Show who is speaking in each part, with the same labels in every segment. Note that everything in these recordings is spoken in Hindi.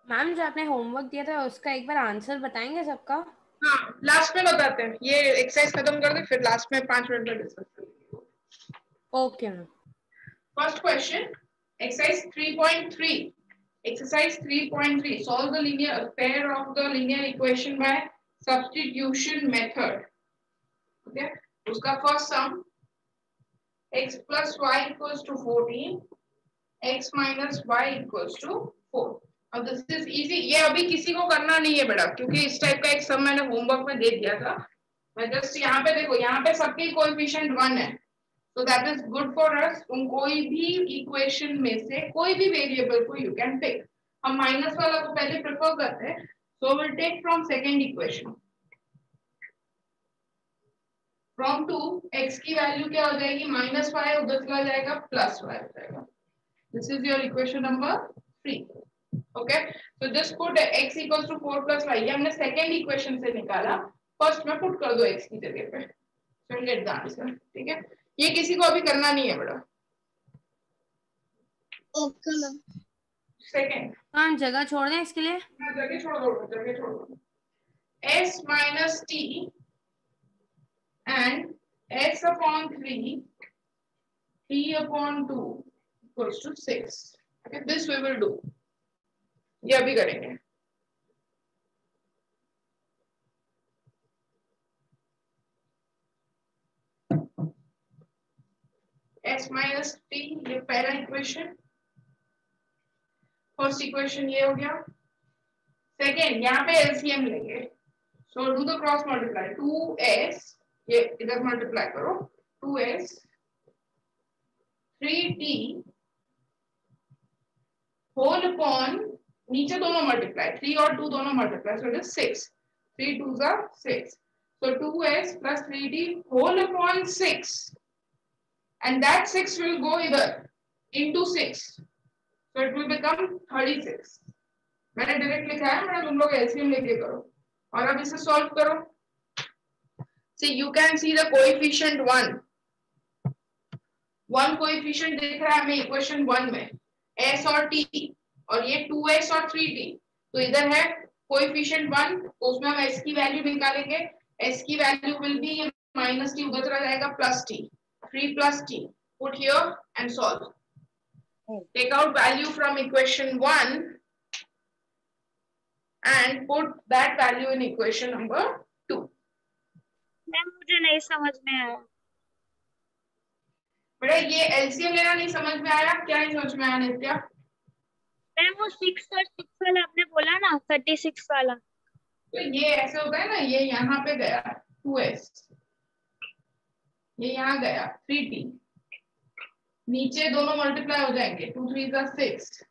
Speaker 1: मैम जो आपने होमवर्क दिया था उसका एक बार आंसर बताएंगे सबका?
Speaker 2: हाँ, लास्ट में बताते हैं, ये एक्सरसाइज खत्म कर दे फिर लास्ट में 5 मिनट में डिस्कस करेंगे।
Speaker 1: Okay ma'am.
Speaker 2: First question, exercise 3.3. Exercise 3.3. Solve the linear pair of the linear equation by substitution method. Okay. उसका first sum x plus y equals to 14, x minus y equals to 4. अब दिस इज इजी, ये अभी किसी को करना नहीं है बेटा, क्योंकि इस टाइप का एक सम मैंने होमवर्क में दे दिया था। मैं जस्ट यहाँ पे देखो, यहाँ पे सबके कोएफिशिएंट 1 है, so that is good for us. तुम कोई भी इक्वेशन में से कोई भी वेरिएबल को यू कैन टेक। हम माइनस वाला को पहले प्रेफर करते हैं, so we'll take from second equation. From 2 x की वैल्यू क्या हो जाएगी, माइनस वाई, उधर चला जाएगा प्लस वाई हो जाएगा। This is your equation number 3. Okay, so just put x equals to 4 plus y, ये हमने सेकेंड इक्वेशन से निकाला, फर्स्ट में पुट कर दो x की जगह पे, so get the answer. ठीक है, ये किसी को अभी करना नहीं है बेटा।
Speaker 3: Okay ma'am.
Speaker 1: सेकेंड हाँ, जगह छोड़ दें इसके लिए।
Speaker 2: हाँ, जगह छोड़ दो, जगह छोड़ दो। s minus t and x upon 3, 3 upon 2 equals to 6. Okay, this we will do. ये अभी करेंगे। s minus t, ये पहला इक्वेशन, फर्स्ट इक्वेशन ये हो गया। सेकेंड, यहाँ पे एलसीएम लेंगे, so do the cross multiply, 2s, ये इधर मल्टीप्लाई करो, 2s 3t होल अपॉन, नीचे दोनों मल्टीप्लाई, 3 और 2 दोनों multiply, so it is 6, 3 2s are 6, so 2s plus 3t whole upon 6, and that 6 will go either into 6, so it will become 36. मैंने डायरेक्ट लिखा है, मैंने तुम लोग एलसीएम लेके करो और अब इसे सॉल्व करो। See, you can see the coefficient 1 coefficient दिख रहा है हमें इक्वेशन 1 में, s और t, और ये 2s और 3t, तो इधर है कोएफिशिएंट 1, तो उसमें हम s की वैल्यू निकालेंगे, s की value will be minus t, उधर चला जाएगा plus t, 3 plus t, put here and solve. Take out value from equation 1 and put that value in equation number 2.
Speaker 3: Ma'am मुझे नहीं समझ में आया।
Speaker 2: बेटा ये एलसीएम लेना नहीं समझ में आया, क्या नहीं समझ में आया नित्या?
Speaker 3: मैम वो 6 और 6 वाला आपने बोला ना, 36 वाला,
Speaker 2: तो ये ऐसे होता है ना, ये यहाँ पे गया 2s, ये यहाँ गया 3t, नीचे दोनों मल्टीप्लाई हो जाएंगे, 2 3 का 6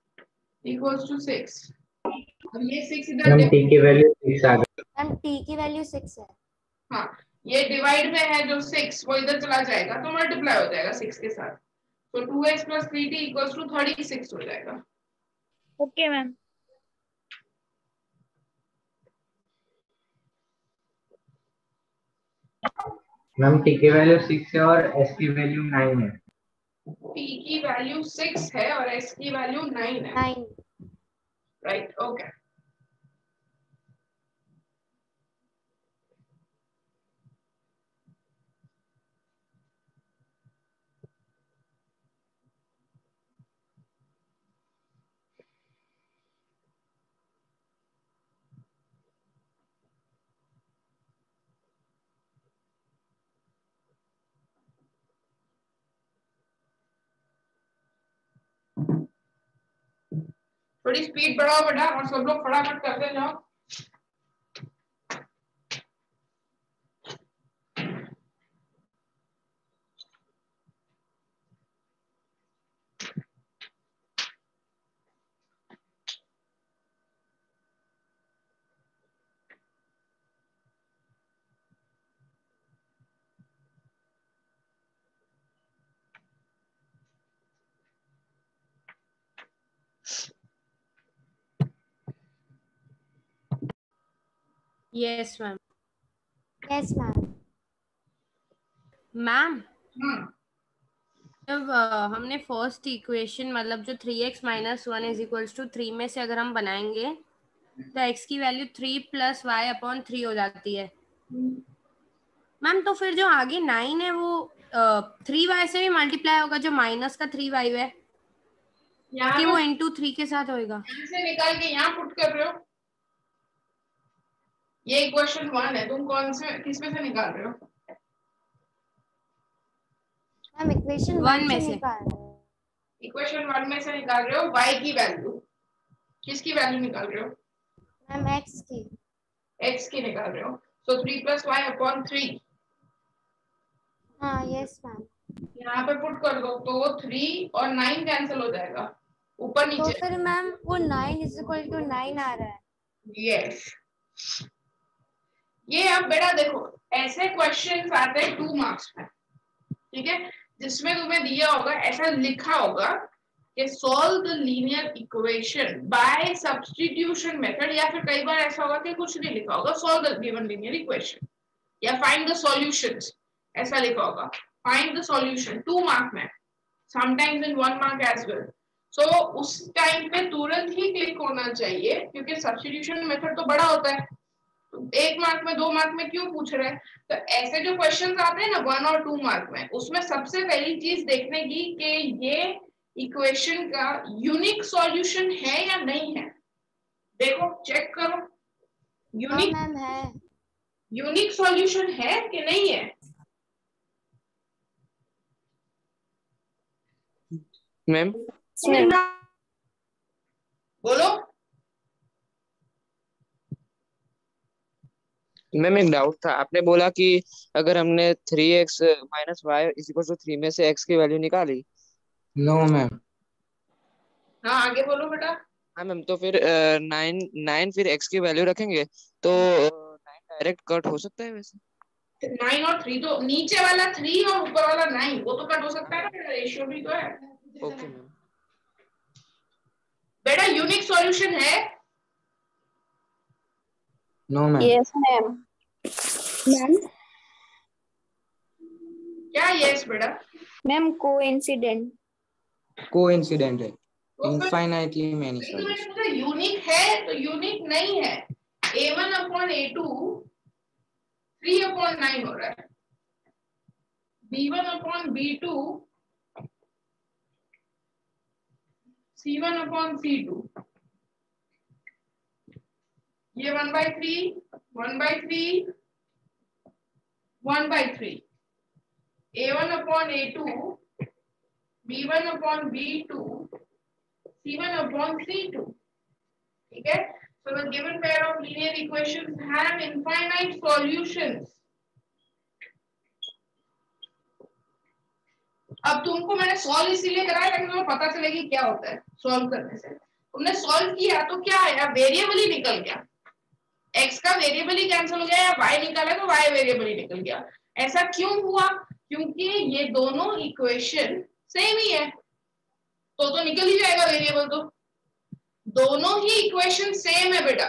Speaker 2: इक्वल्स टू 6, अब ये 6 इधर
Speaker 4: t की वैल्यू 6 आ गई।
Speaker 5: मैम t की वैल्यू 6 है।
Speaker 2: हाँ, ये डिवाइड में है जो 6, वो इधर चला जाएगा तो मल्टीप्लाई हो जाएगा 6 के साथ, तो 2s plus 3t equals to 36 हो जाएगा।
Speaker 3: Okay ma'am.
Speaker 4: मैम t की वैल्यू 6 है और s की वैल्यू 9 है।
Speaker 2: t की वैल्यू 6 है और s की वैल्यू 9 है।
Speaker 5: 9।
Speaker 2: Right, okay. थोड़ी स्पीड बढ़ाओ बेटा और सब लोग फटाफट करते जाओ।
Speaker 1: Yes ma'am.
Speaker 5: Yes ma'am.
Speaker 1: Ma'am जब हमने फर्स्ट इक्वेशन मतलब जो 3x - 1 = 3 में से अगर हम बनाएंगे तो x की वैल्यू 3 + y/3 हो जाती है। मैम तो फिर जो आगे 9 है वो 3y से भी मल्टीप्लाई होगा, जो माइनस का 3y है,
Speaker 2: यहाँ
Speaker 1: कि
Speaker 2: पे
Speaker 1: वो इंटू 3 के साथ होएगा?
Speaker 2: यहाँ से निकाल के यहाँ पुट कर रहे हो। ये इक्वेशन 1 है, तुम कौन से किस में से निकाल रहे हो?
Speaker 5: मैम इक्वेशन
Speaker 1: 1
Speaker 5: 1
Speaker 1: में
Speaker 5: से
Speaker 1: से।
Speaker 5: निकाल रहे हैं।
Speaker 2: इक्वेशन 1 में से निकाल रहे हो y की वैल्यू। किसकी वैल्यू निकाल रहे हो?
Speaker 5: मैम x की।
Speaker 2: x की निकाल रहे हो। सो 3 + y/3
Speaker 5: हाँ यस मैम।
Speaker 2: यहाँ पे पुट कर दो तो वो 3 और 9 कैंसिल हो जाएगा ऊपर
Speaker 5: तो
Speaker 2: नीचे।
Speaker 5: फिर मैम वो 9 = 9 आ रहा है।
Speaker 2: यस ये अब बेटा देखो, ऐसे क्वेश्चंस आते हैं 2 मार्क्स में, ठीक है, जिसमें तुम्हें दिया होगा, ऐसा लिखा होगा कि solve the linear equation by substitution method, या फिर कई बार ऐसा होगा कि कुछ नहीं लिखा होगा, solve the given linear equation या फाइंड द सॉल्यूशंस, ऐसा लिखा होगा। फाइंड द सॉल्यूशन 2 मार्क में, sometimes in 1 mark as well. So उस टाइम पे तुरंत ही क्लिक होना चाहिए, क्योंकि सब्स्टिट्यूशन मेथड तो बड़ा होता है, 1 मार्क में 2 मार्क में क्यों पूछ रहे हैं। तो ऐसे जो क्वेश्चंस आते हैं ना 1 और 2 मार्क में, उसमें सबसे पहली चीज देखने की कि ये इक्वेशन का यूनिक सॉल्यूशन है या नहीं है। देखो चेक करो,
Speaker 5: हाँ
Speaker 2: यूनिक
Speaker 5: मैम है।
Speaker 2: यूनिक सॉल्यूशन है कि नहीं है।
Speaker 6: मैम
Speaker 2: बोलो।
Speaker 6: मैम एक डाउट था, आपने बोला कि अगर हमने 3x - y = 3 में से x की वैल्यू निकाली।
Speaker 4: No ma'am.
Speaker 2: हाँ आगे बोलो बेटा।
Speaker 6: हाँ मैम, तो फिर 9 फिर x की वैल्यू रखेंगे तो 9 डायरेक्ट कट हो सकता है वैसे?
Speaker 2: 9 और 3 तो नीचे वाला 3 और ऊपर वाला 9 वो तो कट हो सकता है ना, रेशियो भी तो है।
Speaker 6: Okay ma'am.
Speaker 2: बेटा यूनिक सॉल्यूशन है।
Speaker 4: No ma'am.
Speaker 3: Yes ma'am. Ma'am
Speaker 2: क्या यस बेटा?
Speaker 3: Ma'am coincident.
Speaker 4: कोइंसिडेंट है।
Speaker 2: तो फिर
Speaker 4: इनफाइनाइटली मेनी
Speaker 2: तो मैंने
Speaker 4: सॉल्यूशन।
Speaker 2: पूछा यूनिक है तो यूनिक नहीं है। a1/a2 3/9 हो रहा है, b1/b2 c1/c2, ये 1/3 1/3 1/3, a1/a2 b1/b2 c1/c2, ठीक है। So the given pair of linear equations have infinite solutions. अब तुमको मैंने सॉल्व इसीलिए कराया ताकि तुम्हें पता चले कि क्या होता है सॉल्व करने से। तुमने सॉल्व किया तो क्या आया, वेरिएबल ही निकल गया, x का वेरिएबल ही कैंसिल हो गया, या y निकाला तो y वेरिएबल ही निकल गया। ऐसा क्यों हुआ? क्योंकि ये दोनों इक्वेशन सेम ही है, तो निकल ही जाएगा वेरिएबल। तो दोनों ही इक्वेशन सेम है बेटा,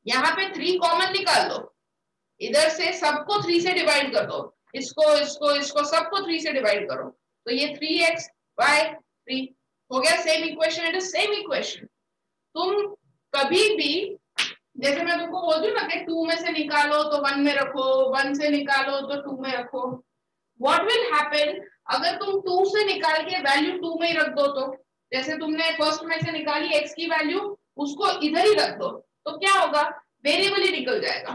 Speaker 2: यहाँ पे 3 कॉमन निकाल दो, इधर से सबको 3 से डिवाइड कर दो, इसको इसको इसको सबको 3 से डिवाइड करो, तो ये 3x y 3 हो गया, same equation. It is same equation. तुम कभी भी, जैसे मैं तुमको बोलती हूँ ना कि 2 में से निकालो तो 1 में रखो, 1 से निकालो तो 2 में रखो, व्हाट विल हैपन अगर तुम 2 से निकाल के वैल्यू 2 में ही रख दो, तो जैसे तुमने फर्स्ट में से निकाली x की वैल्यू, उसको इधर ही रख दो, तो क्या होगा, वेरिएबल ही निकल जाएगा।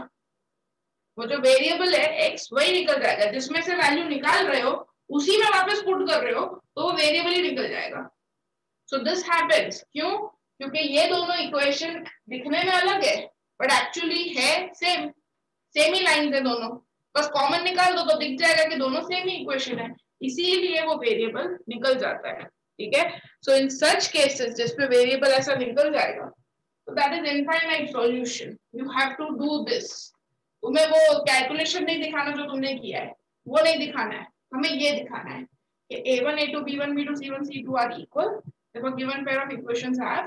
Speaker 2: वो जो वेरिएबल है x वही निकल जाएगा, जिसमें से वैल्यू निकाल रहे हो उसी में वापस पुट कर रहे हो, तो वो वेरिएबल ही निकल जाएगा। सो दिस हैपेंस क्यों? क्योंकि ये दोनों इक्वेशन दिखने में अलग है बट एक्चुअली है सेम, सेम ही लाइन है दोनों, बस कॉमन निकाल दो तो दिख जाएगा कि दोनों सेम ही इक्वेशन है, इसीलिए वो वेरिएबल निकल जाता है, ठीक है। सो इन सच केसेस जिसमें वेरिएबल ऐसा निकल जाएगा, तो that is infinite solution. You have to do this. तुम्हें वो कैलकुलेशन नहीं दिखाना जो तुमने किया है, वो नहीं दिखाना है, हमें ये दिखाना है कि a1 a2 b1 b2 c1 c2 are equal, therefore given pair of equations have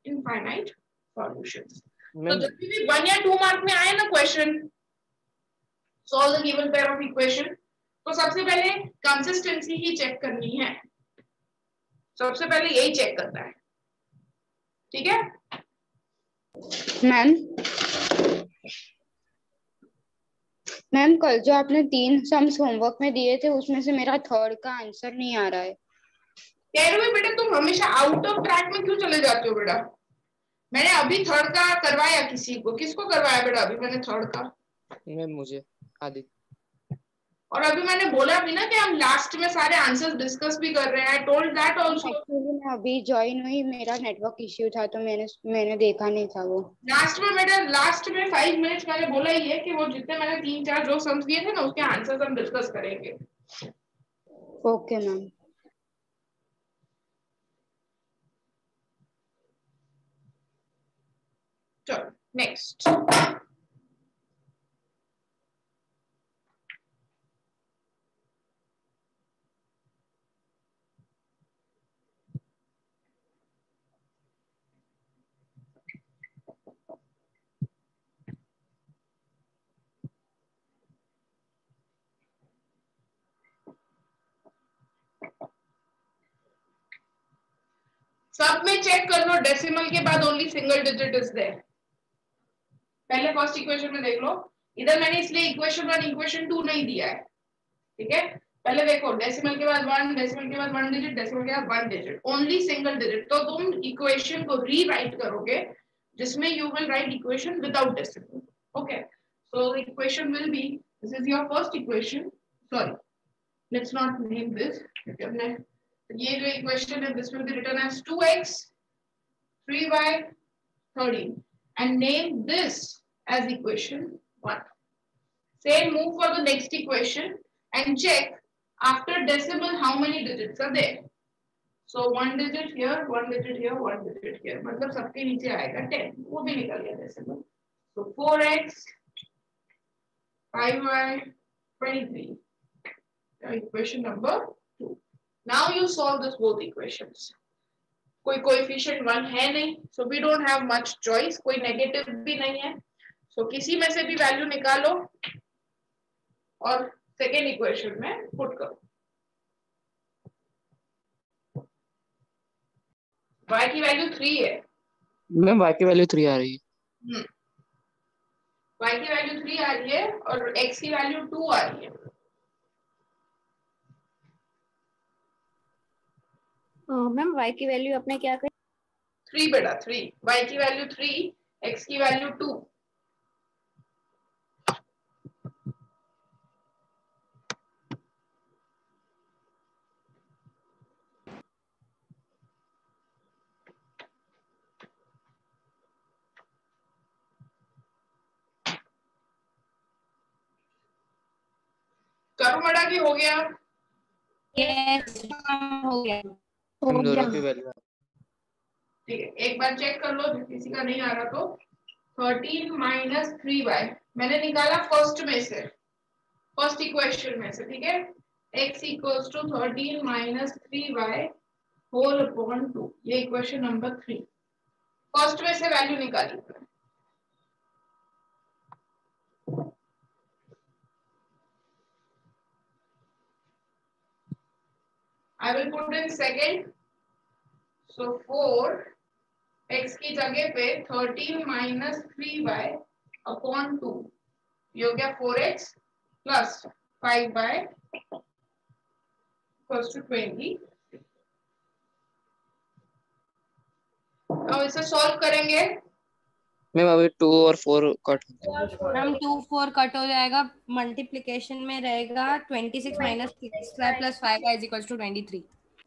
Speaker 2: infinite solutions. तो जब भी 1 या 2 मार्क में आए ना question solve the given pair of equation, तो सबसे पहले कंसिस्टेंसी ही चेक करनी है, सबसे पहले यही चेक करना है, ठीक है।
Speaker 7: मैम मैम कल जो आपने 3 सम्स होमवर्क में दिए थे उसमें से मेरा थर्ड का आंसर नहीं आ रहा है।
Speaker 2: कह रहे हो बेटा तुम हमेशा आउट ऑफ ट्रैक में क्यों चले जाते हो बेटा? मैंने अभी थर्ड का करवाया, किसको करवाया बेटा अभी मैंने थर्ड का?
Speaker 6: मैम मुझे आदि।
Speaker 2: और अभी मैंने बोला भी ना कि हम लास्ट में सारे आंसर्स डिस्कस भी कर रहे हैं। Told that also.
Speaker 7: एक्चुअली मैं अभी ज्वाइन हुई, मेरा नेटवर्क इश्यू था तो मैंने देखा नहीं था वो।
Speaker 2: लास्ट में 5 मिनट्स मैंने बोला ही है कि वो जितने मैंने 3-4 जो सम्स दिए थे ना उसके आंसर्स हम डिस्कस करेंगे।
Speaker 7: Okay ma'am.
Speaker 2: चलो नेक्स्ट। सब में चेक कर लो, डेसिमल के बाद only single digit is there. पहले फर्स्ट इक्वेशन में देख लो, इधर मैंने इसलिए इक्वेशन 1 इक्वेशन 2 नहीं दिया है, ठीक है। पहले देखो डेसिमल के बाद 1, डेसिमल के बाद 1 डिजिट, डेसिमल के बाद 1 डिजिट, ओनली सिंगल डिजिट। तो तुम इक्वेशन को रीराइट करोगे जिसमें you will write equation without decimal. Okay, so the equation will be, this is your first equation, sorry let's not name this, ये जो इक्वेशन है this will be written as 2x 3y 13 and name this as equation 1. Same move for the next equation and check after decimal how many digits are there. So 1 digit here, 1 digit here, 1 digit here, मतलब सबके नीचे आएगा 10, वो भी निकल गया decimal. So 4x 5y 23. Equation number 2. Now you solve this both equations. कोई कोएफिशिएंट 1 है नहीं, so we don't have much choice, कोई नेगेटिव भी नहीं है, so किसी में से भी वैल्यू निकालो और सेकेंड इक्वेशन में पुट करो। y की वैल्यू 3 है
Speaker 6: मैम, y की वैल्यू 3 आ रही है।
Speaker 2: y की वैल्यू 3 आ रही है और x की वैल्यू 2 आ रही है।
Speaker 3: मैम y की वैल्यू आपने क्या कही?
Speaker 2: 3 बेटा 3, y की वैल्यू 3, x की वैल्यू 2। करो मड़ा की हो गया?
Speaker 1: यस हो गया।
Speaker 6: हम दोनों की वैल्यू।
Speaker 2: ठीक है, एक बार चेक कर लो किसी का नहीं आ रहा तो। 13 माइनस 3y मैंने निकाला फर्स्ट में से, फर्स्ट इक्वेशन में से, ठीक है। x equals to 13 minus 3y whole upon 2, ये इक्वेशन नंबर 3, फर्स्ट में से वैल्यू निकाली। I will put in second, so 4x की जगह पे 13 माइनस 3y अपॉन 2, ये हो गया 4x plus 5y equals to 20। अब इसे सॉल्व करेंगे।
Speaker 6: मैम अभी 2 और 4 कट हो गया।
Speaker 1: हम 2 4 कट हो जाएगा, मल्टीप्लिकेशन में रहेगा 26 minus 6y plus 5y is equals to 23।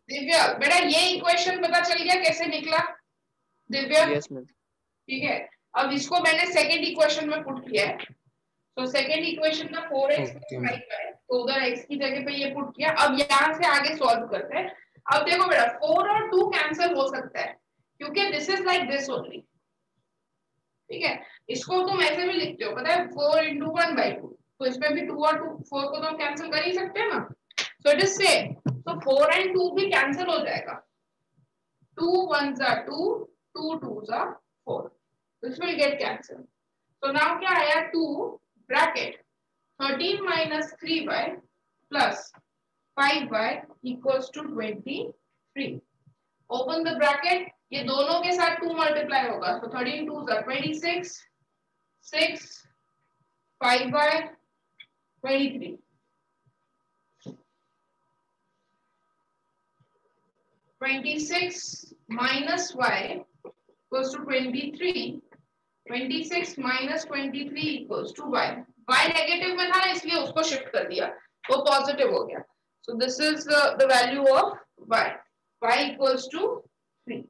Speaker 2: Divya बेटा ये इक्वेशन पता चल गया कैसे निकला? Divya
Speaker 6: yes ma'am.
Speaker 2: ठीक है, अब इसको मैंने सेकंड इक्वेशन में पुट किया है, तो सेकंड इक्वेशन का 4x
Speaker 6: ओके
Speaker 2: 5 है, तो उधर x की जगह पे ये पुट किया। अब यहाँ से आगे सॉल्व करते हैं। अब देखो बेटा 4 और 2 कैंसिल हो सकता है क्योंकि this is like this only, ठीक है। इसको तुम ऐसे भी लिखते हो, पता है 4 into 1/2, तो इसमें भी 2 और 4 को तुम कैंसिल कर ही सकते हैं ना, सो इट इज सेम। तो 4 and 2 भी कैंसिल हो जाएगा, 2 1s are 2, 2 2s are 4, this will get cancelled। so now क्या आया 2 bracket 13 minus 3y plus 5y equals to 23, open the bracket, ये दोनों के साथ 2 मल्टीप्लाई होगा, तो 13 2 26, 6 5y 23, 26 minus y equals to 23, 26 minus 23 equals to y. y negative में था ना, इसलिए उसको शिफ्ट कर दिया, वो पॉजिटिव हो गया. So this is the value of y. y equals to 3.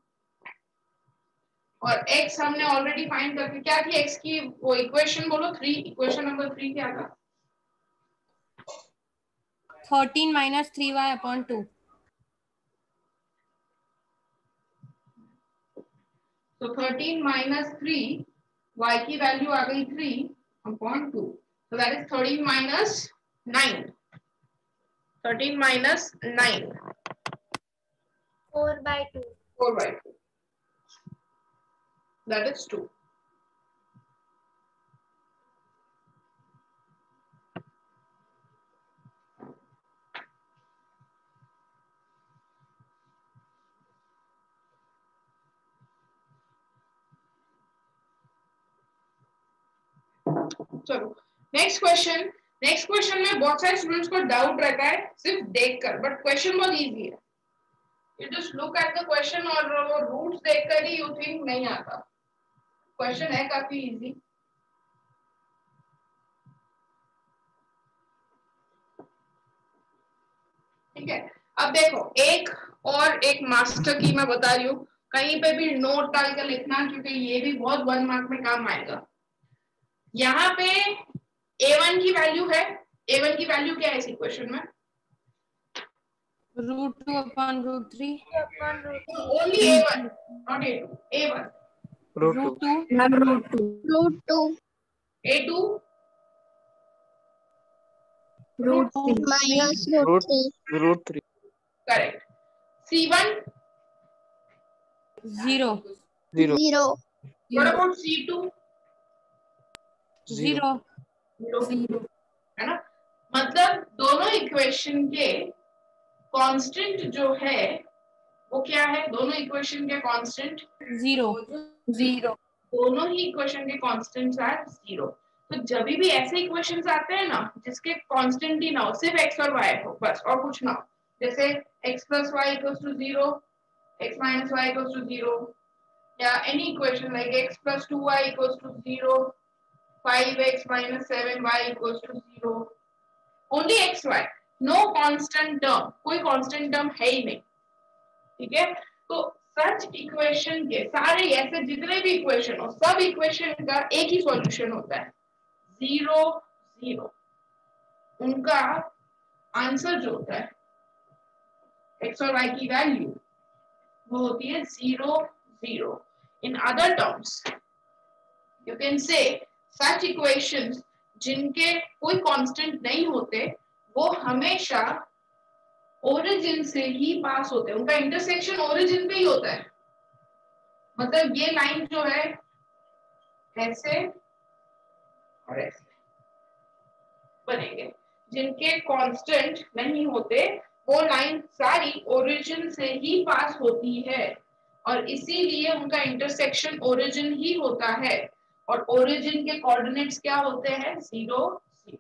Speaker 2: और x हमने ऑलरेडी फाइंड करके, क्या थी x की वो इक्वेशन बोलो, 3, इक्वेशन नंबर 3 क्या था?
Speaker 1: 13 minus 3y upon 2.
Speaker 2: So 13 minus 3, y की वैल्यू आ गई 3 upon 2. So that is 13 minus 9. 13 minus 9.
Speaker 5: 4 by 2.
Speaker 2: 4 by 2. That is 2. चलो नेक्स्ट क्वेश्चन में बहुत सारे स्टूडेंट्स को डाउट रहता है सिर्फ देखकर, बट क्वेश्चन बहुत इजी है. You just look at the question और वो रूट्स देखकर ही यू थिंक नहीं आता. क्वेश्चन है काफी इजी. ठीक है, अब देखो एक मास्टर की मैं बता रही हूँ, कहीं पे भी नोट डाल कर लिखना, क्योंकि ये भी बहुत 1 मार्क में काम आएगा. यहाँ पे a1 की वैल्यू है, a1 की वैल्यू क्या है इस इक्वेशन में?
Speaker 1: √2 upon √3.
Speaker 2: Only a1, not a2. a1
Speaker 6: √2.
Speaker 5: √2.
Speaker 2: a2
Speaker 5: √3 minus
Speaker 6: √3.
Speaker 2: correct. c1
Speaker 1: 0.
Speaker 5: 0.
Speaker 2: what about c2?
Speaker 1: 0.
Speaker 2: 0 है ना. मतलब दोनों इक्वेशन के कांस्टेंट जो है वो क्या है? दोनों इक्वेशन के कांस्टेंट
Speaker 1: 0.
Speaker 2: दोनों ही इक्वेशन के कांस्टेंट्स आर 0. तो जब भी ऐसे इक्वेशंस आते हैं ना जिसके कांस्टेंट ही ना हो, सिर्फ x और y हो बस और कुछ ना हो, जैसे x plus y equals to 0, x minus y equals to 0, या any equation like x plus 2y equals to 0, 5x minus 7y equals to 0, only x y, no constant term, कोई constant term है ही नहीं. ठीक है, तो सच इक्वेशन के सारे ऐसे जितने भी इक्वेशन हो, सब इक्वेशन का एक ही सॉल्यूशन होता है, 0 0. उनका आंसर जो होता है x और y की वैल्यू वो होती है 0 0. In other terms you can say such equations जिनके कोई कांस्टेंट नहीं होते वो हमेशा ओरिजिन से ही पास होते हैं, उनका इंटरसेक्शन ओरिजिन पे ही होता है. मतलब ये लाइन जो है ऐसे और ऐसे बनेंगे, जिनके कांस्टेंट नहीं होते वो लाइन सारी ओरिजिन से ही पास होती है, और इसीलिए उनका इंटरसेक्शन ओरिजिन ही होता है, और ओरिजिन के कोऑर्डिनेट्स क्या होते हैं? 0 0.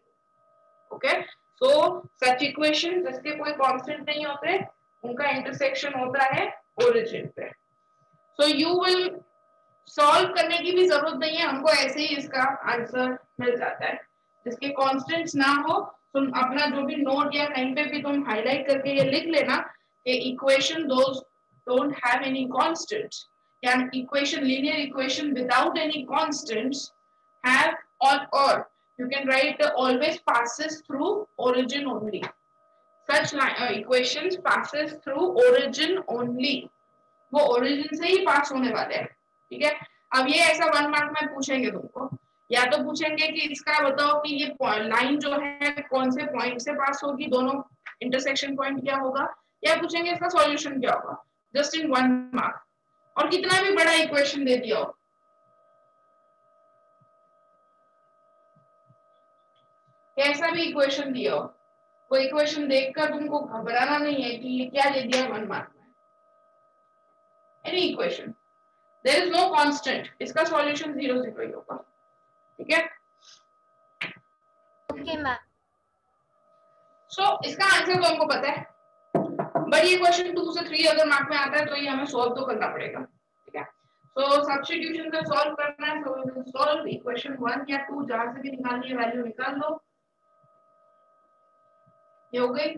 Speaker 2: ओके, सो सच इक्वेशन जिसके कोई कांस्टेंट नहीं होते उनका इंटरसेक्शन होता है ओरिजिन पे. सो यू विल सॉल्व करने की भी जरूरत नहीं है, हमको ऐसे ही इसका आंसर मिल जाता है. जिसके कांस्टेंट्स ना हो तुम अपना जो भी नोट या कहीं पे भी तुम हाईलाइट करके ये लिख लेना कि equation those don't have any constants, या equation linear equation without any constants have or you can write always passes through origin only. Such equations passes through origin only. वो origin से ही पास होने वाले हैं. ठीक है, अब ये ऐसा 1 मार्क में पूछेंगे तुमको, या तो पूछेंगे कि इसका बताओ कि ये लाइन जो है कौन से पॉइंट से पास होगी, दोनों इंटरसेक्शन पॉइंट क्या होगा, या पूछेंगे इसका सॉल्यूशन क्या होगा, जस्ट इन 1 मार्क. और कितना भी बड़ा इक्वेशन दे दिया हो, कैसा भी इक्वेशन दिया हो, वो इक्वेशन देखकर तुमको घबराना नहीं है कि ये क्या दे दिया 1 मार्क में. Any equation, there is no constant, इसका सॉल्यूशन 0 0 ही होगा। ठीक है,
Speaker 5: ओके मैम।
Speaker 2: सो इसका आंसर तो हमको पता है, बट ये क्वेश्चन 2 से 3 अगर मार्क में आता है तो ये हमें सॉल्व तो करना पड़ेगा। ठीक है, सो सब्स्टिट्यूशन का सॉल्व करना है, so we will solve equation 1 या 2, जहां से भी निकालनी है वैल्यू निकाल लो। ये हो गई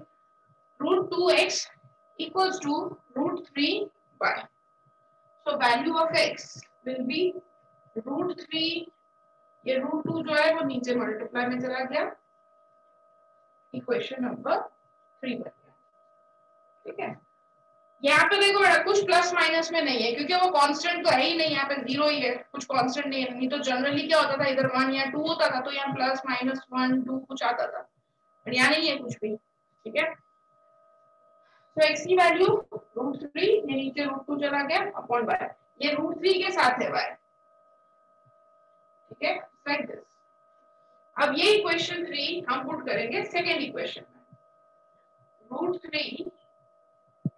Speaker 2: √2x equals to √3y. So value of x will be √3, ये √2 जो है वो नीचे मल्टीप्लाई में चला गया, इक्वेशन नंबर 3 बन गया। ठीक है, यहाँ पे देखो बेटा कुछ प्लस माइनस में नहीं है, क्योंकि वो कांस्टेंट तो है ही नहीं, यहाँ पे 0 ही है, कुछ कांस्टेंट नहीं है। नहीं तो जनरली क्या होता था, इधर 1 या 2 होता था, तो यहाँ प्लस माइनस 1 2 कुछ आता था, पर यहाँ नहीं है कुछ भी। ठीक है, तो x की वैल्यू √3, ये नीचे √2 चला गया अपॉन y, ये √3 के साथ है y। ठीक है, लाइक दिस। अब ये इक्वेशन 3 हम पुट करेंगे सेकेंड इक्वेशन में, √3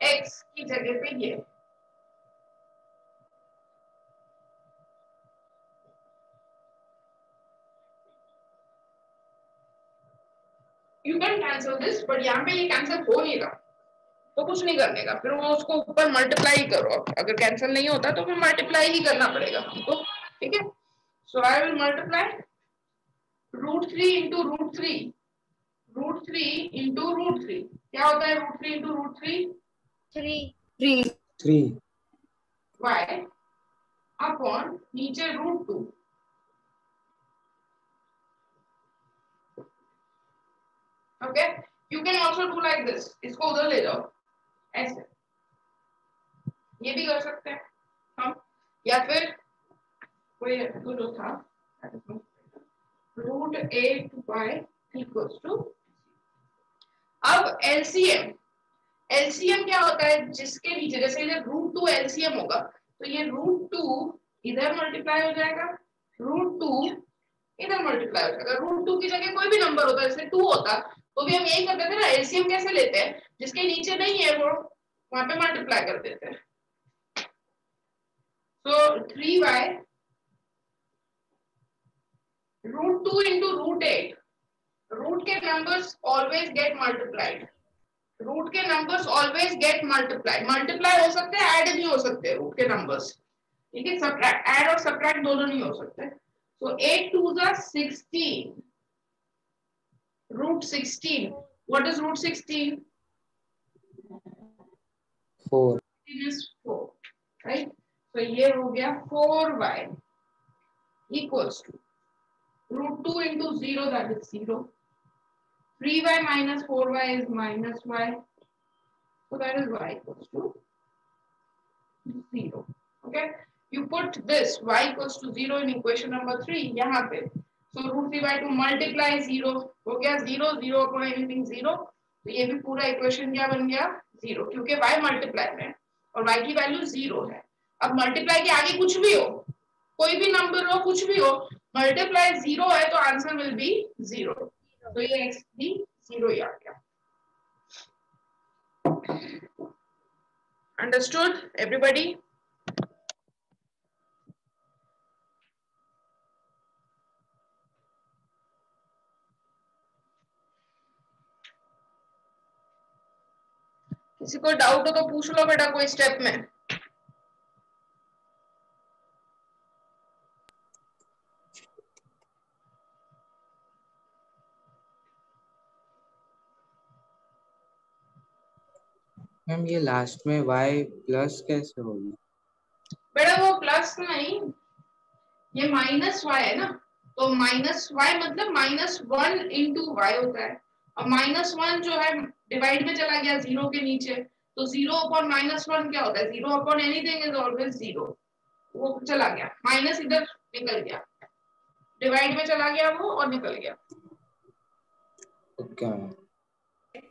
Speaker 2: x की जगह पे ये, you can cancel this, but यहाँ पे ये कैंसिल हो नहीं रहा, तो कुछ नहीं करने का, फिर वो उसको ऊपर मल्टीप्लाई करो। अगर कैंसिल नहीं होता तो फिर मल्टीप्लाई ही करना पड़ेगा हमको। ठीक है, so I will multiply √3 into √3, √3 into √3 क्या होता है, √3 इंटू √3
Speaker 1: 3
Speaker 2: y अपॉन नीचे √2। Okay, you can also do like this, इसको उधर ले जाओ ऐसे, ये भी कर सकते हैं हम, या फिर कोई जो था √8y इक्वल्स टू, अब एलसीएम, एलसीएम क्या होता है, जिसके नीचे जैसे इधर √2 एलसीएम होगा, तो ये √2 इधर मल्टीप्लाई हो जाएगा, √2 इधर मल्टीप्लाई हो जाएगा। √2 की जगह कोई भी नंबर होता है, जैसे 2 होता तो भी हम यही करते थे ना, एलसीएम कैसे लेते हैं, जिसके नीचे नहीं है वो वहां पे मल्टीप्लाई कर देते हैं। तो 3y √2 इंटू √8, रूट के numbers always get multiplied, root के numbers always get multiplied, multiply हो सकते हैं, ऐड नहीं हो सकते रूट के नंबर्स। ठीक है, सब्ट्रैक्ट, ऐड और सब्ट्रैक्ट दोनों नहीं हो सकते। So 8 2s are 16. √16. What is √16?
Speaker 6: 4
Speaker 2: is 4, right? So ये हो गया 4y equals to √2 into 0, that is 0. 3y minus 4y is minus y. So that is y equals to 0. Okay? You put this y equals to 0 in equation number 3 यहाँ पे. So √3/2 multiply 0 हो गया 0, 0 upon anything 0. तो ये भी पूरा इक्वेशन क्या बन गया 0, क्योंकि y मल्टीप्लाई में और y की वैल्यू 0 है। अब मल्टीप्लाई के आगे कुछ भी हो, कोई भी नंबर हो, कुछ भी हो, मल्टीप्लाई 0 है तो आंसर विल बी 0। तो ये x भी 0 ही आ गया। Understood everybody? किसी को डाउट हो तो पूछ लो बेटा कोई स्टेप में।
Speaker 6: मैम ये लास्ट में y प्लस कैसे होगी?
Speaker 2: बेटा वो प्लस नहीं, ये माइनस y है ना, तो माइनस y मतलब -1 into y होता है। अब -1 जो है डिवाइड में चला गया 0 के नीचे, तो 0 upon -1 क्या होता है, 0 upon anything is always 0। वो चला गया, माइनस इधर निकल गया, डिवाइड में चला गया वो और निकल गया।
Speaker 6: ओके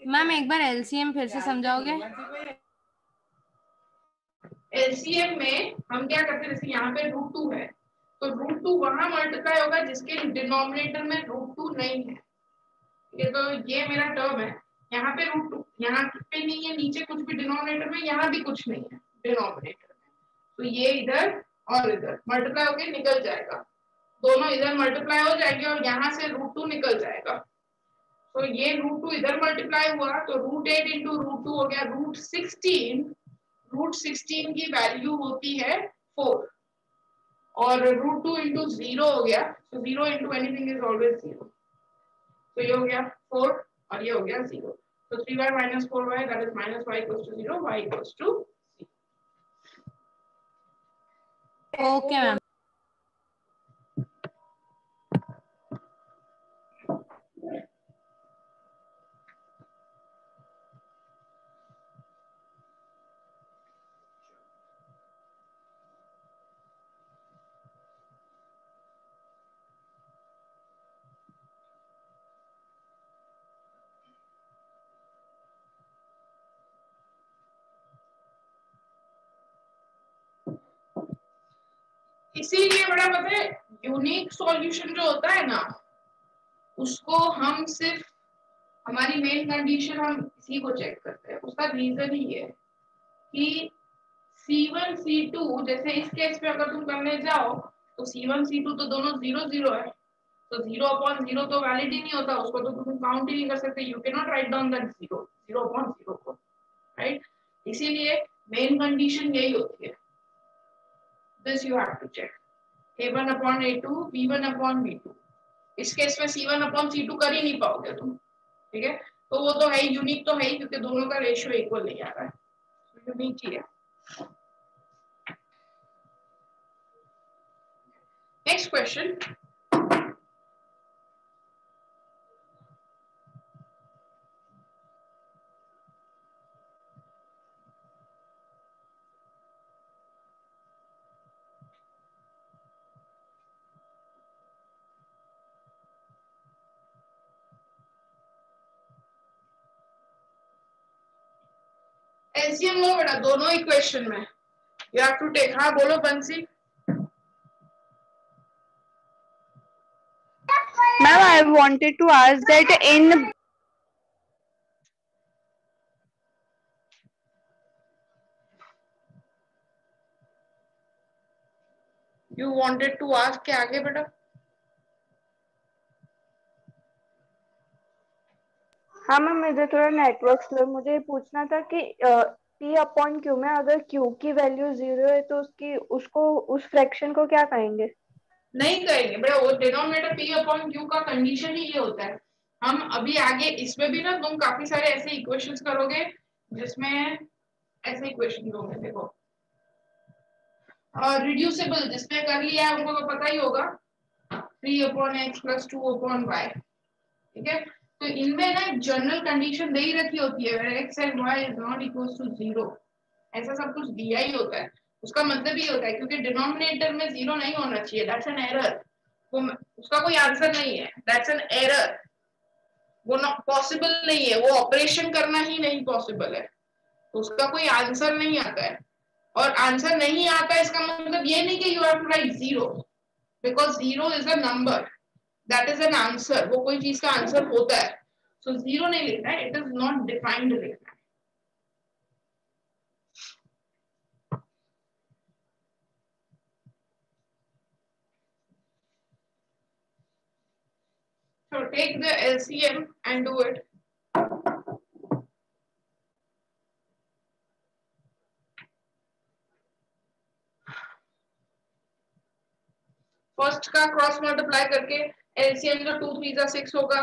Speaker 1: मैम एक बार एलसीएम फिर से समझाओगे?
Speaker 2: एलसीएम में हम क्या करते हैं, जैसे यहाँ पे √2 है तो √2 वहां मल्टीप्लाई होगा जिसके डिनोमिनेटर में √2 नहीं है। ये तो ये मेरा टर्म है, यहाँ पे √2, यहाँ पे नहीं है, नीचे कुछ भी डिनोमिनेटर में, यहाँ भी कुछ नहीं है डिनोमिनेटर में, तो ये इधर और इधर मल्टीप्लाई होके निकल जाएगा, दोनों इधर मल्टीप्लाई हो जाएंगे और यहाँ से √2 निकल जाएगा। तो ये √2 इधर मल्टीप्लाई हुआ तो √8 इंटू √2 हो गया √16। √16 की वैल्यू होती है 4 और √2 इंटू 0 हो गया, तो 0 इंटू एनीथिंग इज ऑलवेज 0। तो ये हो गया 4 और ये हो गया 0। तो 3y minus 4y that is minus y equals to 0, y equals to 0.
Speaker 1: Okay ma'am.
Speaker 2: इसीलिए बड़ा पता है यूनिक सॉल्यूशन जो होता है ना, उसको हम सिर्फ हमारी मेन कंडीशन हम इसी को चेक करते हैं। उसका रीजन ही है कि C1 C2 जैसे इस केस में अगर तुम करने जाओ तो C1 C2 तो दोनों 0 0 है, तो 0/0 तो वैलिड ही नहीं होता, उसको तो तुम काउंट ही नहीं कर सकते। You can not write down that 0/0 को, राइट। इसीलिए मेन कंडीशन यही होती है, this you have to check A1/A2 B1/B2। इस केस में C1/C2 कर ही नहीं पाओगे तुम, ठीक है। तो वो तो है ही, यूनिक तो है ही, क्योंकि दोनों का रेशियो इक्वल नहीं आ रहा है, यूनिक ही है। नेक्स्ट क्वेश्चन, एलसीएम लो बेटा दोनों इक्वेशन में, यू हैव टू टेक। हाँ बोलो बंसी।
Speaker 8: Ma'am, I wanted to ask that in
Speaker 2: you wanted to ask के आगे बेटा।
Speaker 8: हाँ मैम, मुझे थोड़ा नेटवर्क स्लो, मुझे ये पूछना था कि P/Q में अगर Q की वैल्यू 0 है तो उस फ्रैक्शन को क्या कहेंगे?
Speaker 2: नहीं करेंगे बेटा, वो डिनोमिनेटर P/Q का कंडीशन ही ये होता है। हम अभी आगे इसमें भी ना तुम काफी सारे ऐसे इक्वेशंस करोगे जिसमें ऐसे इक्वेशन होंगे। देखो और रिड्यूसिबल जिसने कर लिया है उनको तो पता ही होगा 3/x + 2/y, ठीक है। तो इनमें ना एक जनरल कंडीशन दे ही रखी होती है, x and y is not equals to 0, ऐसा सब कुछ दिया ही होता है। उसका मतलब ये होता है क्योंकि डिनोमिनेटर में 0 नहीं होना चाहिए, दैट्स एन एरर। वो उसका कोई आंसर नहीं है, दैट्स एन एरर, वो पॉसिबल नहीं है, वो ऑपरेशन करना ही नहीं पॉसिबल है, तो उसका कोई आंसर नहीं आता है। और आंसर नहीं आता है इसका मतलब ये नहीं कि you have to write 0, because 0 is a number, that is an answer, वो कोई चीज का आंसर होता है। सो 0 नहीं लिखना है, इट इज नॉट डिफाइंड लिखना है। So take the LCM and do it. First का क्रॉस मल्टीप्लाई करके एलसीएम जो 2 3 जा 6 होगा,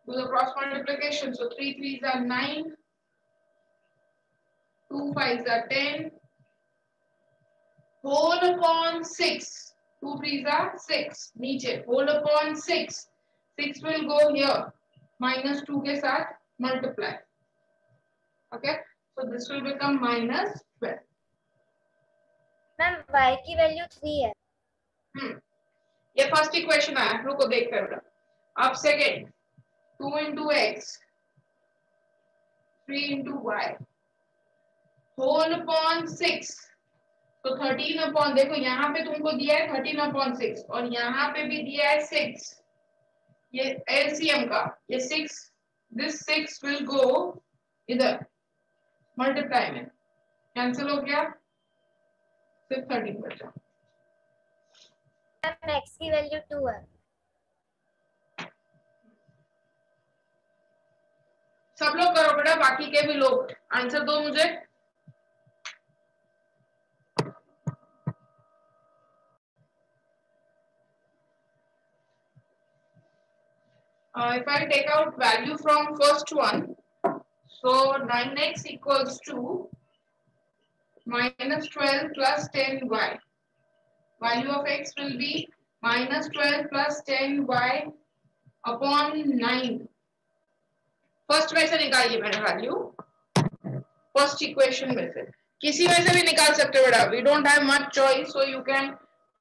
Speaker 2: do the cross multiplication, so 3 3 are 9, 2 5 are 10, whole upon 6, 2 3 are 6, नीचे whole upon 6, 6 will go here, minus 2 के साथ multiply, okay, so this will become minus 12.
Speaker 5: Ma'am y की वैल्यू 3 है।
Speaker 2: ये फर्स्ट इक्वेशन आया, रुको देख कर। अब second 2 into x 3 into y whole upon 6, तो 13 अपॉन, देखो यहाँ पे तुमको दिया है 13/6 और यहाँ पे भी दिया है 6, ये एलसीएम का, ये 6, दिस 6 विल गो इधर मल्टीप्लाई में, कैंसिल हो गया, सिर्फ 13 बचा।
Speaker 5: मैम x की वैल्यू 2 है।
Speaker 2: सब लोग करो बेटा, बाकी के भी लोग आंसर दो मुझे। If I take out value from first one, so 9x equals to minus 12 plus 10y. Value of x will be minus 12 plus 10y upon 9. First में से निकालिए मैंने वैल्यू, फर्स्ट इक्वेशन में से, किसी में से भी निकाल सकते हो बेटा, we don't have much choice, so you can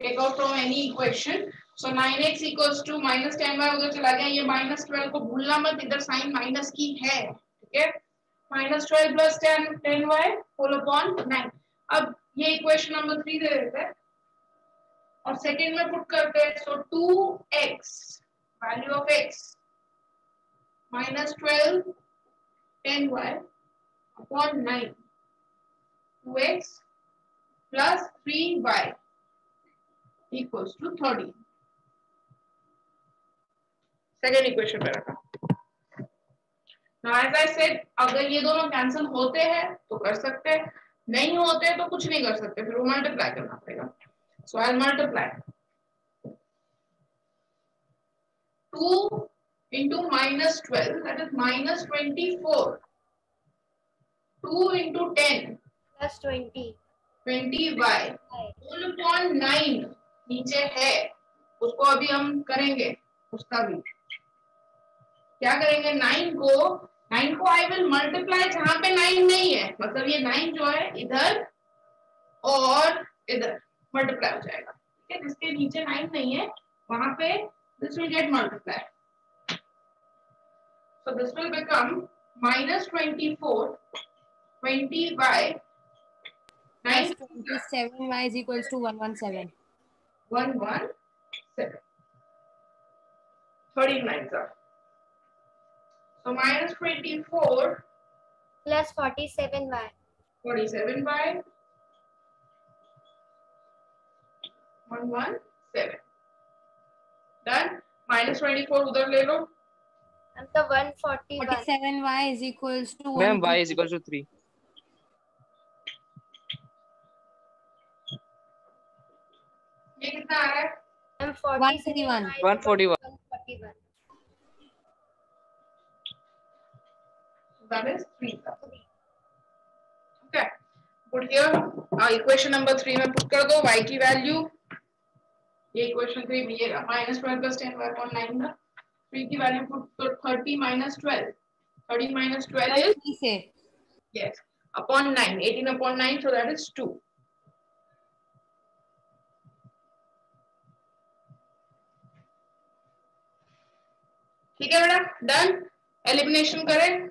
Speaker 2: take out from any equation. So 9x equals to minus 10y उधर चला गया, ये माइनस 12 को भूलना मत, इधर साइन माइनस की है, ठीक है। Minus 12 plus 10y whole upon 9। अब ये इक्वेशन नंबर 3 दे देते हैं और सेकंड में पुट करते हैं। सो 2x value of x minus 12 10y upon 9, 2x plus 3y equals to 30। Second equation पे रखा। Now as I said, अगर ये दोनों कैंसिल होते हैं तो कर सकते हैं, नहीं होते तो कुछ नहीं कर सकते, फिर वो मल्टीप्लाई करना पड़ेगा। So I'll multiply 2 into minus 12, that is minus 24, 2 into 10
Speaker 5: plus 20
Speaker 2: 20y whole upon 9 नीचे है, उसको अभी हम करेंगे, उसका भी क्या करेंगे, 9 को आई विल मल्टीप्लाई जहां पे 9 नहीं है, मतलब ये 9 जो है इधर और इधर मल्टीप्लाई हो जाएगा, ठीक है। जिसके नीचे 9 नहीं है वहां पे this will get multiply. So this will become minus 24 20y 9
Speaker 1: 27y is equals to 117.
Speaker 2: 117 39 sir. So minus 24
Speaker 5: plus 47y
Speaker 2: 47y 117 done। minus 24 उधर ले लो,
Speaker 5: हम तो 141
Speaker 1: 47y is equals to
Speaker 6: ma'am y is equals to 3।
Speaker 2: ये कितना आ रहा है,
Speaker 5: हम
Speaker 1: 141
Speaker 5: 141
Speaker 2: that is 3 okay। put here equation number 3 में put कर दो y की वैल्यू, ये इक्वेशन 3 भी है minus 12 plus 10y upon 9 ना, 3 की वैल्यू पुट तो 30 minus 12, 30 minus 12 is yes upon 9, 18 upon 9, so that is 2। ठीक है बेटा, डन। एलिमिनेशन करें,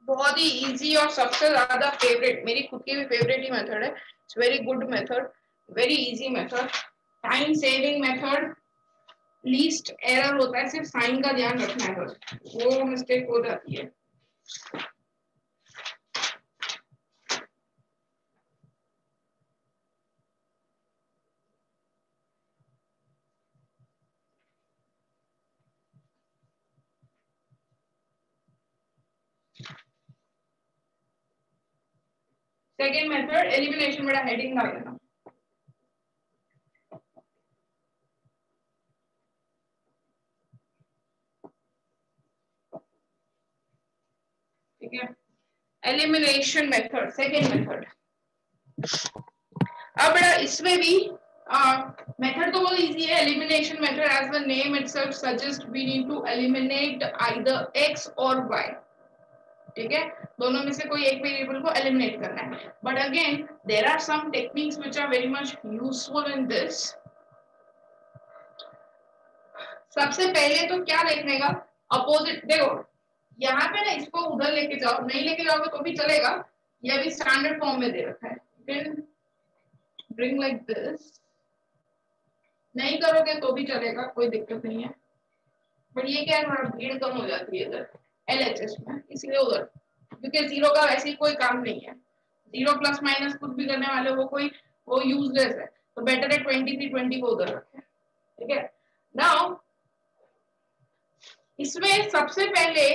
Speaker 2: बहुत ही इजी और सबसे ज्यादा फेवरेट, मेरी खुद की भी फेवरेट ही मेथड है। It's very good method, very easy method, time saving method, least error होता है, सिर्फ साइन का ध्यान रखना है, बस वो मिस्टेक हो जाती है। सेकेंड मेथड एलिमिनेशन, बड़ा हेडिंग डाल देना। ठीक है, एलिमिनेशन मेथड, सेकेंड मेथड। अब बेटा इसमें भी मेथड तो बहुत इजी है। Elimination method as the name itself suggest we need to eliminate either x और y, ठीक है, दोनों में से कोई एक वेरिएबल को एलिमिनेट करना है। But again there are some techniques which are very much useful in this. सबसे पहले तो क्या देखने का, अपोजिट, देखो यहाँ पे ना इसको उधर लेके जाओ, नहीं लेके जाओगे तो भी चलेगा, ये अभी स्टैंडर्ड फॉर्म में दे रखा है, फिर bring like this. नहीं करोगे तो भी चलेगा, कोई दिक्कत नहीं है, बट ये क्या है थोड़ा भीड़ कम हो जाती है इधर LHS में, इसलिए उधर, क्योंकि जीरो का वैसे ही कोई काम नहीं है, जीरो प्लस माइनस कुछ भी करने वाले वो यूजलेस है, तो बेटर है 23-20 को उधर रखें, ठीक है। नाउ इसमें सबसे पहले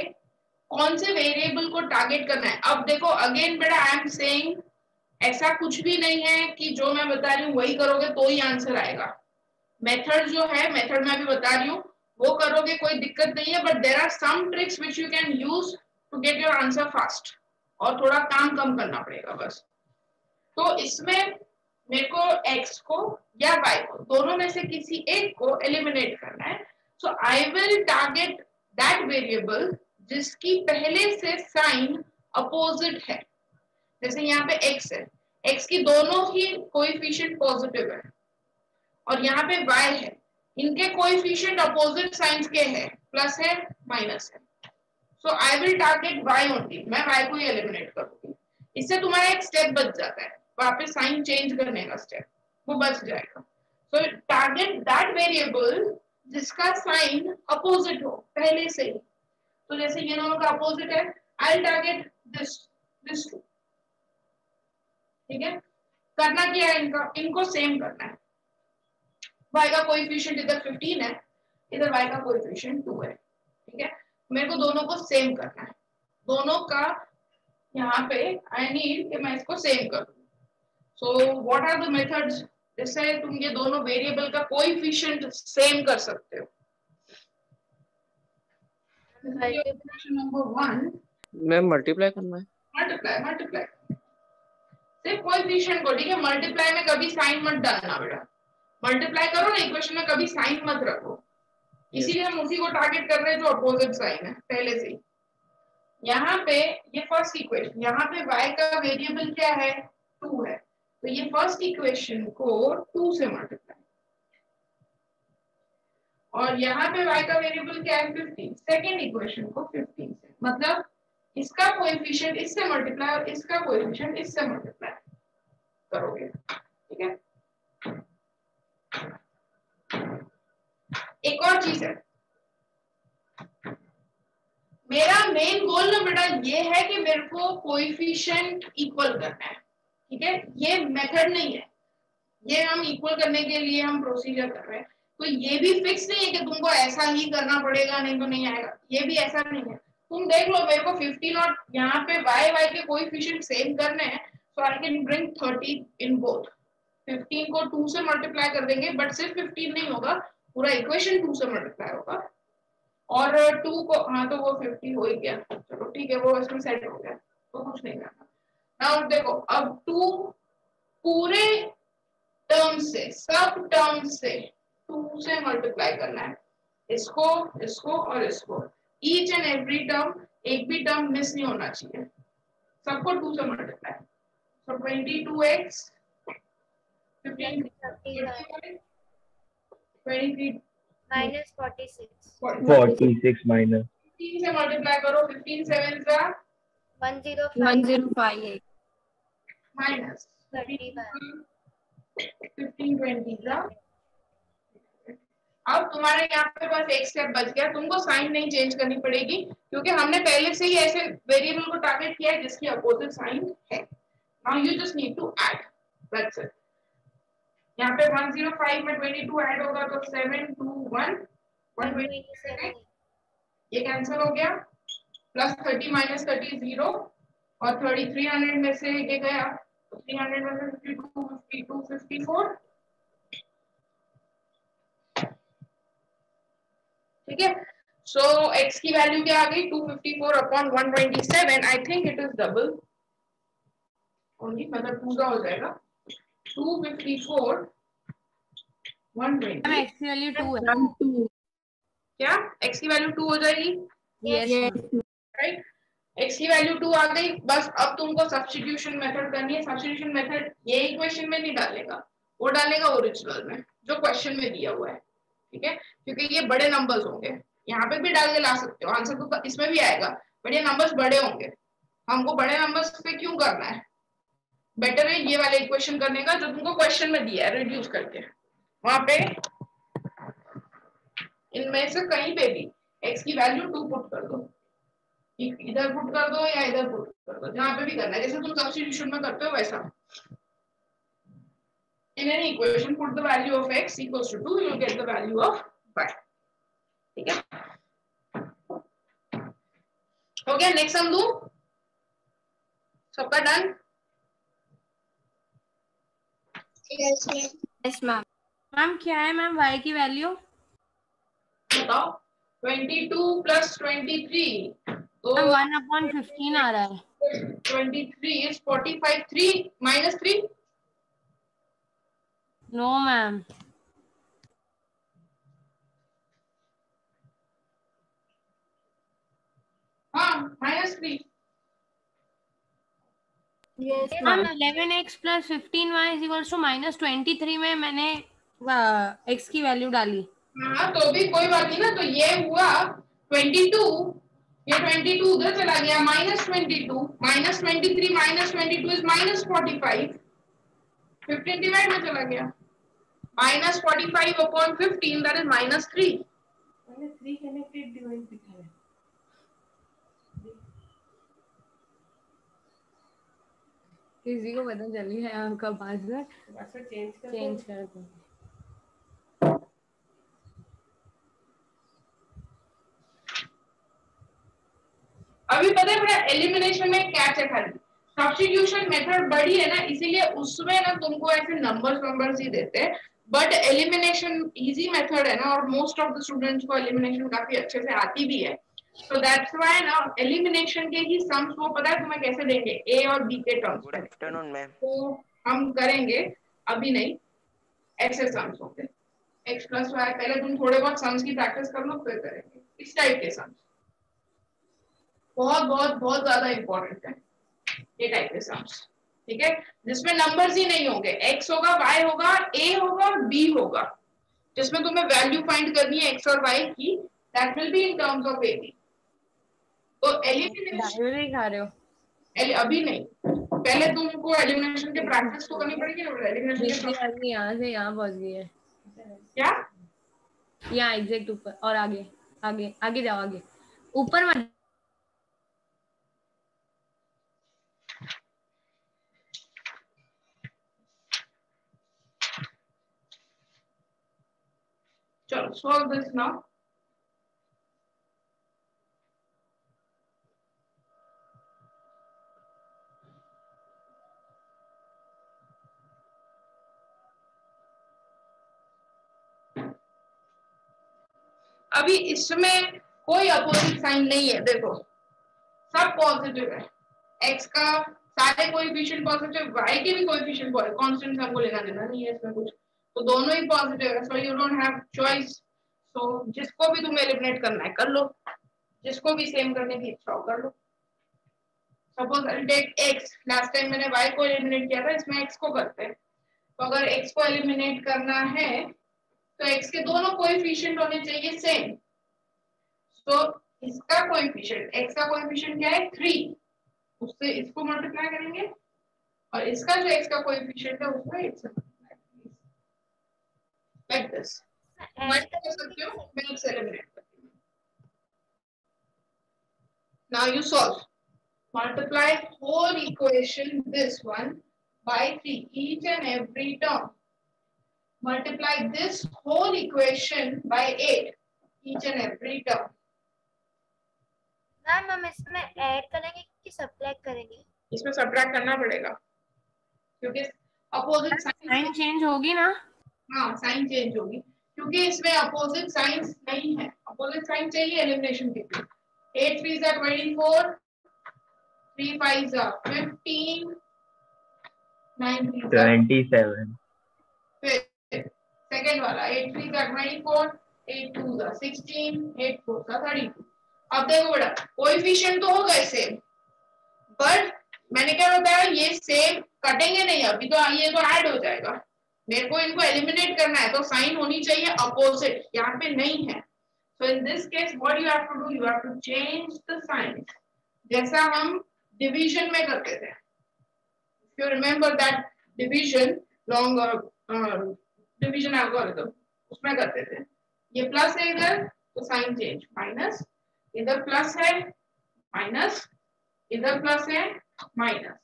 Speaker 2: कौन से वेरिएबल को टारगेट करना है। अब देखो अगेन बेटा आई एम सेइंग ऐसा कुछ भी नहीं है कि जो मैं बता रही हूँ वही करोगे तो ही आंसर आएगा। मेथड जो है, मेथड मैं भी बता रही हूँ, वो करोगे कोई दिक्कत नहीं है, but there are some tricks which you can use to get your answer fast, और थोड़ा काम कम करना पड़ेगा बस। तो इसमें मेरे को x को या y को दोनों में से किसी एक को एलिमिनेट करना है। So I will target that variable जिसकी पहले से साइन अपोजिट है। जैसे यहाँ पे x है, x की दोनों ही कोएफिशिएंट पॉजिटिव है, और यहाँ पे y है, इनके कोएफिशिएंट अपोजिट साइंस के है, प्लस है माइनस है। So I will target y only, मैं y को ही एलिमिनेट करूंगी। इससे तुम्हारा एक स्टेप बच जाता है, वहां पे साइन चेंज करने का स्टेप वो बच जाएगा। सो टारगेट दैट वेरिएबल जिसका साइन अपोजिट हो पहले से ही। तो जैसे ये दोनों का अपोजिट है, I will target this two, ठीक है। करना क्या है, इनको सेम करना है। y का कोएफिशिएंट इधर 15 है, इधर y का कोएफिशिएंट 2 है, ठीक है। मेरे को दोनों को सेम करना है, दोनों का यहाँ पे आई नीड कि मैं इसको सेम कर दूं। So what are the methods जिससे तुम ये दोनों वेरिएबल का कोएफिशिएंट सेम कर सकते हो। नंबर 1
Speaker 6: मैम मल्टीप्लाई करना है,
Speaker 2: मल्टीप्लाई सिर्फ कोएफिशिएंट को, ठीक है। मल्टीप्लाई में कभी साइन मत डालना बेटा, मल्टीप्लाई करो ना इक्वेशन में, कभी साइन मत रखो, इसीलिए हम उसी को टारगेट कर रहे हैं जो अपोजिट साइन है पहले से ही। यहाँ पे ये फर्स्ट इक्वेशन, यहाँ पे y का वेरिएबल क्या है 2 है, तो ये फर्स्ट इक्वेशन को 2 से मल्टीप्लाई, और यहाँ पे y का वेरिएबल क्या है 15, सेकेंड इक्वेशन को 15 से, मतलब इसका कोएफिशिएंट इससे मल्टीप्लाई और इसका कोएफिशिएंट इससे मल्टीप्लाई करोगे, ठीक है। एक और चीज है, मेरा मेन गोल ना बेटा ये है कि मेरे को कोएफिशिएंट इक्वल करना है, ठीक है। ये मेथड नहीं है, ये हम इक्वल करने के लिए हम प्रोसीजर कर रहे हैं, तो ये भी फिक्स नहीं है कि तुमको ऐसा ही करना पड़ेगा नहीं तो नहीं आएगा, ये भी ऐसा नहीं है। तुम देख लो मेरे को 15 और यहाँ पे y के कोएफिशिएंट सेम करने हैं, so I can bring 30 in both. 15 को 2 से मल्टीप्लाई कर देंगे, बट सिर्फ 15 नहीं होगा, पूरा इक्वेशन 2 से मल्टीप्लाई होगा, और 2 को, हाँ तो वो 50 हो ही गया, चलो ठीक है, वो इसमें सेट हो गया, तो कुछ नहीं करना। नाउ देखो अब 2 पूरे टर्म से, सब टर्म से 2 से मल्टीप्लाई करना है, इसको इसको और इसको, ईच एंड एवरी टर्म, एक भी टर्म मिस नहीं होना चाहिए, सबको 2 से मल्टीप्लाई। सो 22x 15 23
Speaker 5: minus 46
Speaker 9: 46 minus
Speaker 2: 15 से मल्टीप्लाई करो, 15 7 जा
Speaker 5: 105
Speaker 2: माइनस
Speaker 5: 31
Speaker 2: 15 20 जा। अब तुम्हारे यहाँ पे बस एक स्टेप बच गया, तुमको साइन नहीं चेंज करनी पड़ेगी क्योंकि हमने पहले से ही ऐसे वेरिएबल को टारगेट किया है जिसकी अपोजिट साइन है। Now you just need to add, that's it. यहाँ पे 105 में 22 ऐड होगा तो 7 2 1 127, ये कैंसिल हो गया, प्लस 30 माइनस 30 0, और 30 300 में से ये गया, 300 में से 52 52 54, ठीक है। सो x की वैल्यू क्या आ गई 254 upon 127, I think it is double only, मतलब पूरा हो जाएगा 254 120,
Speaker 1: एक्चुअली 2 है,
Speaker 2: क्या x की वैल्यू 2 हो जाएगी, राइट। x की वैल्यू 2 आ गई, बस अब तुमको सब्स्टिट्यूशन मेथड करनी है। सब्स्टिट्यूशन मेथड ये इक्वेशन में नहीं डालेगा, वो डालेगा ओरिजिनल में जो क्वेश्चन में दिया हुआ है, ठीक है, क्योंकि ये बड़े नंबर्स होंगे, यहाँ पे भी डाल के ला सकते हो, आंसर तो इसमें भी आएगा, बट ये नंबर्स बड़े होंगे, हमको बड़े नंबर्स पे क्यों करना है, बेटर है ये वाला इक्वेशन करने का जो तुमको क्वेश्चन में दिया है, रिड्यूस करके वहां पे इनमें से कहीं पे भी x की वैल्यू 2 पुट कर दो, इधर पुट कर दो या इधर पुट कर दो, जहां पे भी करना है, जैसे तुम सब्स्टिट्यूशन में करते हो वैसा। In any equation, put the value of x equals to 2, you will get the value of y. ठीक है, हो गया। नेक्स्ट सम दूं, सबका डन?
Speaker 1: Yes ma'am. मैम क्या है मैम y की वैल्यू?
Speaker 2: बताओ। 22 प्लस 23 तो
Speaker 1: 1/15 आ रहा है।
Speaker 2: 23 is 45, 3 minus 3
Speaker 1: नो मैम,
Speaker 2: हाँ -3।
Speaker 1: Ma'am 11x plus 15y is equals to -23 में मैंने x की वैल्यू डाली।
Speaker 2: हाँ तो भी कोई बात नहीं ना, तो ये हुआ 22, ये 22 उधर चला गया, -22 -23 -22 इज -45, 15 डिवाइड में चला गया, -45 अपॉन 15 दैट इज -3।
Speaker 1: मैंने 3 कनेक्टेड डिवाइस दिखाया। किसी को पता चली है आपका पासवर्ड चेंज कर दो।
Speaker 2: अभी पता है बड़ा एलिमिनेशन में क्या चेक है, सब्स्टिट्यूशन मेथड बड़ी है ना, इसीलिए उसमें ना तुमको ऐसे नंबर्स ही देते हैं, बट एलिमिनेशन इजी मेथड है ना, और मोस्ट ऑफ द स्टूडेंट्स को एलिमिनेशन काफी अच्छे से आती भी है, so that's why ना एलिमिनेशन के ही सम्स वो पता है तुम्हें कैसे देंगे, a और b के टर्म्स में। Good afternoon ma'am. तो हम करेंगे, अभी नहीं, ऐसे सम्स होंगे, x प्लस वाई, पहले तुम थोड़े बहुत सम्स की प्रैक्टिस कर लो फिर करेंगे इस टाइप के सम्स, बहुत बहुत बहुत ज्यादा इंपॉर्टेंट है ये टाइप के सम्स, ठीक है, जिसमें नंबर्स ही नहीं होंगे, x होगा, y होगा, a होगा और b होगा, जिसमें तुम्हें वैल्यू फाइंड करनी है x और y की, that will be in terms of ab। तो एलिमिनेशन
Speaker 1: खा रहे हो?
Speaker 2: अभी नहीं, पहले तुमको एलिमिनेशन के प्रैक्टिस तो करनी पड़ेगी ना, एलिमिनेशन के
Speaker 1: यहाँ से यहाँ पहुंच गई है
Speaker 2: क्या,
Speaker 1: यहाँ एग्जैक्ट ऊपर, और आगे आगे आगे जाओ, आगे ऊपर मत।
Speaker 2: चलो सॉल्व दिस नाउ। अभी इसमें कोई अपोजिट साइन नहीं है, देखो सब पॉजिटिव है, x का सारे कोएफिशिएंट पॉजिटिव, y के भी कोएफिशिएंट पॉजिटिव, कांस्टेंट हमको लेना देना नहीं है इसमें कुछ, तो दोनों ही पॉजिटिव है, so you don't have choice, so जिसको भी तुम्हें एलिमिनेट करना है कर लो, जिसको भी सेम करने की इच्छा हो कर लो। Suppose I take x, last time मैंने y को एलिमिनेट किया था, इसमें x को करते हैं, तो अगर x को एलिमिनेट करना है तो x के दोनों कोएफिशिएंट होने चाहिए सेम, तो इसका कोएफिशिएंट, x का कोएफिशिएंट क्या है 3, उससे इसको मल्टीप्लाई करेंगे, और इसका जो x का कोएफिशिएंट है उसको 8 से मल्टीप्लाई करेंगे, लाइक दिस। मल्टीप्लाई कर सकते हो, मैं x एलिमिनेट करती हूं। Now you solve, multiply whole equation this one by 3, each and every term, multiply this whole equation by 8, each and every term।
Speaker 5: Ma'am हम इसमें ऐड करेंगे कि सब्ट्रैक्ट करेंगे?
Speaker 2: इसमें सब्ट्रैक्ट करना पड़ेगा क्योंकि अपोजिट
Speaker 1: साइन चेंज होगी ना,
Speaker 2: हाँ साइन चेंज होगी क्योंकि इसमें अपोजिट साइंस नहीं है, अपोजिट साइन चाहिए एलिमिनेशन के लिए। 8 3s are 24, 3 5s are 15, 9 3s are
Speaker 9: 27,
Speaker 2: फिर सेकंड वाला 8 3s are 24, 8 2s are 16, 8 4s are 32। अब देखो बेटा कोएफिशिएंट तो होगा सेम, बट मैंने क्या बताया ये सेम कटेंगे नहीं, अभी तो ये तो ऐड हो जाएगा, मेरे को इनको एलिमिनेट करना है तो साइन होनी चाहिए अपोजिट, यहाँ पे नहीं है, so in this case what you have to do, you have to change the sign, जैसा हम डिवीजन में करते थे, you remember that division long division algorithm, उसमें करते थे, ये प्लस है इधर तो साइन चेंज, माइनस, इधर प्लस है माइनस, इधर प्लस है माइनस।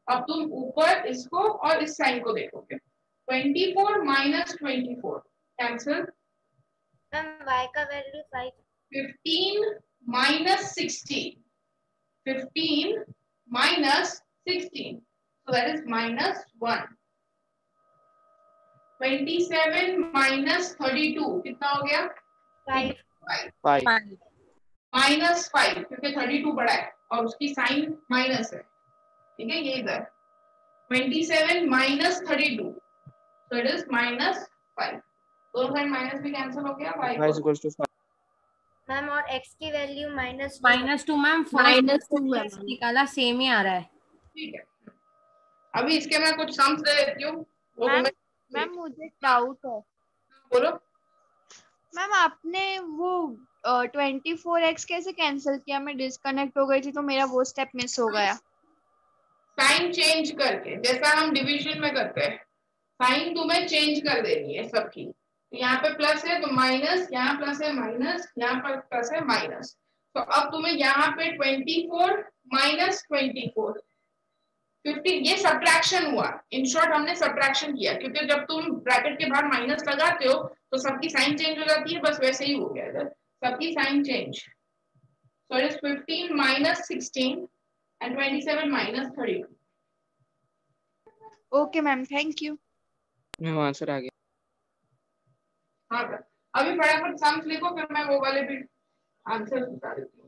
Speaker 2: अब तुम ऊपर इसको और इस साइन को देखोगे, 24 माइनस 24 कैंसिल,
Speaker 5: मैम y का value 5,
Speaker 2: 15 minus 16, 15 minus 16, so that is minus 1. 27 minus 32 कितना हो गया?
Speaker 5: 5,
Speaker 6: 5
Speaker 2: minus 5 क्योंकि 32 बड़ा है और उसकी साइन माइनस है, ठीक है, ये इधर 27 minus 32, so it is minus 5. दोनों साइन माइनस भी कैंसिल हो गया, y
Speaker 6: is equals to 5.
Speaker 5: Ma'am और x की वैल्यू -2
Speaker 1: -2 मैम, फर्स्ट निकाला सेम ही आ रहा है।
Speaker 2: ठीक है, अभी इसके मैं कुछ सम्स दे देती हूँ।
Speaker 10: मैम मुझे डाउट है।
Speaker 2: बोलो
Speaker 10: मैम आपने वो 24x कैसे कैंसिल किया? मैं डिस्कनेक्ट हो गई थी तो मेरा वो स्टेप मिस हो गया।
Speaker 2: साइन चेंज करके, जैसा हम डिवीजन में करते हैं, साइन तुम्हें चेंज कर देनी है सबकी। यहाँ पे प्लस है तो माइनस, यहाँ प्लस है माइनस, यहाँ पर प्लस है माइनस। तो अब तुम्हें यहाँ पे 24 माइनस 24 15, ये सब्ट्रैक्शन हुआ। इन शॉर्ट हमने सब्ट्रैक्शन किया क्योंकि जब तुम ब्रैकेट के बाहर माइनस लगाते हो तो सबकी साइन चेंज हो जाती है, बस वैसे ही हो गया इधर, सबकी sign change. So it is 15 minus 16 and 27 minus 32।
Speaker 10: Okay ma'am, thank you.
Speaker 6: Ma'am answer आ गया।
Speaker 2: हाँ सर, अभी फटाफट सम्स लिखो, फिर मैं वो वाले भी आंसर बता देती हूँ।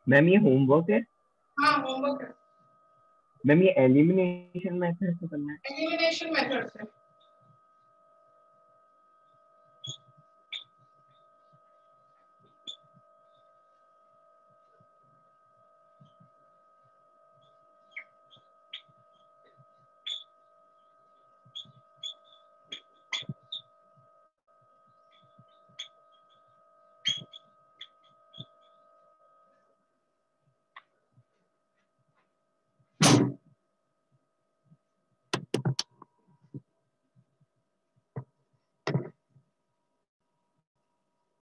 Speaker 9: मैम ये होमवर्क है?
Speaker 2: हाँ होमवर्क है
Speaker 9: मैम ये एलिमिनेशन मेथड से करना है?
Speaker 2: एलिमिनेशन मेथड से।